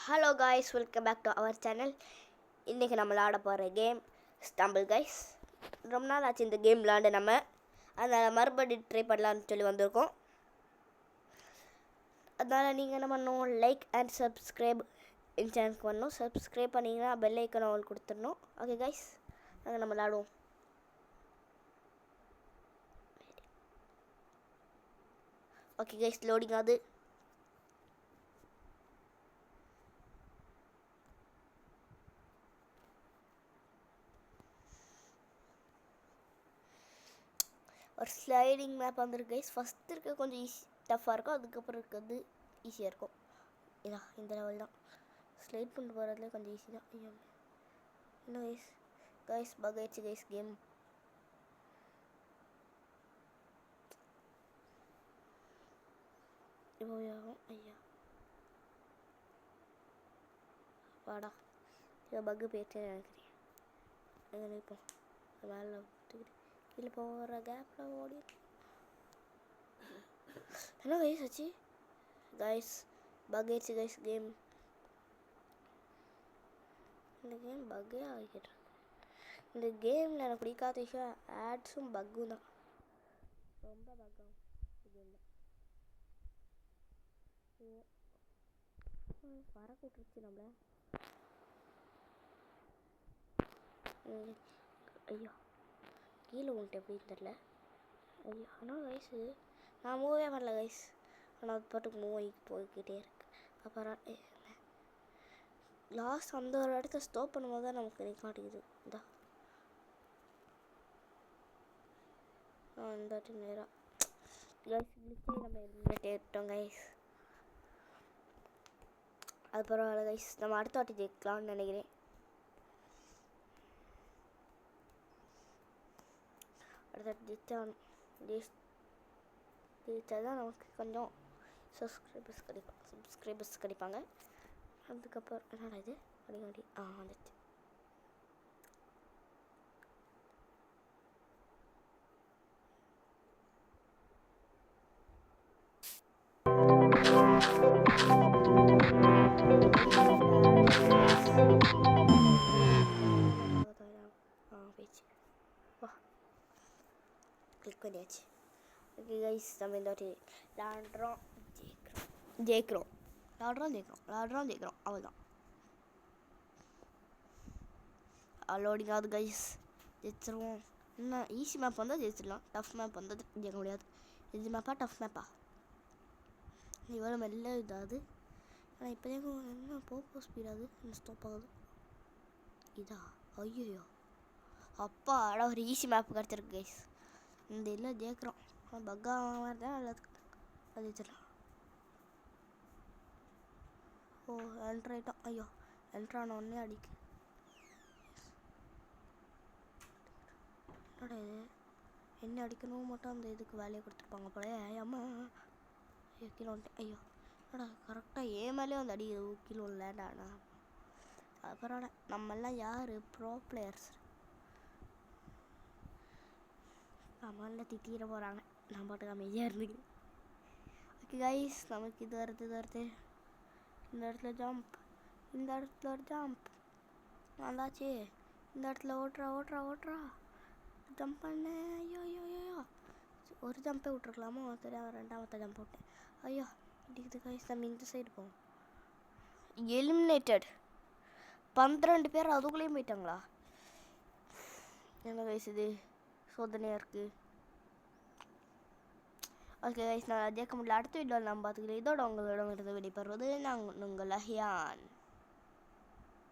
Hello guys, welcome back to our channel. இன்றைக்கி நம்ம விளாட போகிற கேம் ஸ்டம்பிள் கைஸ். ரொம்ப நாள் ஆச்சு இந்த கேம் விளாண்டு நம்ம, அதனால் மறுபடியும் ட்ரை பண்ணலான்னு சொல்லி வந்திருக்கோம். அதனால் நீங்கள் என்ன பண்ணணும், லைக் அண்ட் சப்ஸ்கிரைப் இந்த சேனலுக்கு பண்ணணும். சப்ஸ்கிரைப் பண்ணிங்கன்னா பெல் ஐக்கன் அவங்களுக்கு கொடுத்துடணும். ஓகே கைஸ், நாங்கள் நம்ம விளாடுவோம். ஓகே கைஸ், லோடிங் ஆகுது. ஒரு ஸ்லைடிங் மேப் வந்துருக்கு கைஸ். ஃபஸ்ட்டு இருக்க கொஞ்சம் டஃப்பாக இருக்கும், அதுக்கப்புறம் இருக்கிறது ஈஸியாக இருக்கும். இதான் இந்த லெவல் தான். ஸ்லைட் பண்ணி போகிறதுல கொஞ்சம் ஈஸி தான். என்ன கைஸ் பக் ஆயிடுச்சு கைஸ் கேம். இப்போ ஆகும் ஐயா வாடா, இதை பக்கு போயிடுச்சு நினைக்கிறேன். எங்கே நிற்போம், வேலை கீழே போகிற கேப்பில் ஓடி. என்ன கைஸ் ஆச்சு கைஸ், பக் ஆயிடுச்சு கைஸ் கேம். இந்த கேம் பக்கே ஆகிட்டு. இந்த கேமில் எனக்கு பிடிக்காத விஷயம் ஆட்ஸும் பக்கும் தான். ரொம்ப பக்கம் கேமில் வர கூட்டுருச்சு நம்மள. ஐயோ கீழே உன்ட்டு எப்படின்னு தெரில. ஐயோ ஆனால் கைஸு நான் மூவே பண்ணல கைஸ், ஆனால் அது பாட்டுக்கு மூவ் ஆகி போய்கிட்டே இருக்கு. அப்புறம் லாஸ்ட் அந்த ஒரு இடத்த ஸ்டாப் பண்ணும்போது தான் நமக்கு நிற்க மாட்டேங்குது. இதா இந்த வாட்டி நேராக கைஸ் கிளிச்சே நம்ம எலிமினேட் ஆகிட்டோம் கைஸ். அது பரவாயில்ல கைஸ், நம்ம அடுத்த வாட்டி ஜெயிக்கலாம்னு நினைக்கிறேன். அடுத்த வாட்டி ஜெயிச்சா தான் நமக்கு கொஞ்சம் சப்ஸ்கிரைபர்ஸ் கிடைப்பாங்க. அதுக்கப்புறம் என்னடா இது அடிக்கடி வந்துச்சு. போயிடுச்சு. வா கிளிக் பண்ணியாச்சு. ஓகே கைஸ், நம்ம இந்த வாட்டி விளாடுறோம், ஜெயிக்கிறோம். அவ்வளோதான். லோடிங் ஆகுது கைஸ். ஜெயிச்சிருவோம். என்ன ஈஸி மேப் வந்தால் ஜெயிச்சிடலாம், டஃப் மேப் வந்தால் ஜெயிக்க முடியாது. ஈஸி மேப்பா டஃப் மேப்பா இவ்வளோ மெல்ல இதாகுது. ஆனால் இப்போ என்ன போக ஸ்பீடாகுது, என்ன ஸ்டாப் ஆகுது. இதா ஐயோ அப்பா அட ஒரு ஈஸி மேப் கிடச்சிருக்கு கைஸ். இந்த இதில் ஜெயிக்கிறோம். பக்கா மாதிரி தான் எல்லாத்துக்கும் அது ஜெயிச்சிடலாம். ஓ என்ட்ரு ஆகிட்டோம். ஐயோ என்ட்ரான உடனே அடிக்கு. என்னடா இது, என்ன அடிக்கணும் மட்டும் அந்த இதுக்கு வேலையை கொடுத்துருப்பாங்க போல. அம்மா ஐயோ கீழே வந்துட்டேன். ஐயோ என்னடா கரெக்டாக ஏன் மேலே வந்து அடி கீழே லேண்டாண்ணா. அப்புறம் நம்மெல்லாம் யார் ப்ரோ பிளேயர்ஸ், நம்மள திட்டிட போகிறாங்க. நான் பாட்டுக்கு அமைதியாக இருந்துக்கிறேன். ஓகே கைஸ், நமக்கு இது வருது. இந்த இடத்துல ஜம்ப், இந்த இடத்துல ஒரு ஜம்ப் வந்தாச்சு. இந்த இடத்துல ஓட்டுறா ஜம்ப் பண்ண. ஐயோ ஒரு ஜம்பே விட்ருக்கலாமோ, தெரியாம ரெண்டாவது ஜம்ப் விட்டேன். ஐயோ இடிக்குது கைஸ். நம்ம இந்த சைடு போவோம். எலிமினேட்டட் 12 பேர் அதுக்குள்ளேயும் போயிட்டாங்களா? என்ன கைஸ் இது சோதனையாக இருக்குது. ஓகே கைஸ், நான் ஜெயிக்க முடியல. அடுத்த வீடியோவில் நம்ம பார்த்துக்கிறேன். இதோட உங்களிடம் இருந்து வெளிப்படுவது நான் உங்கள் அஹியான்.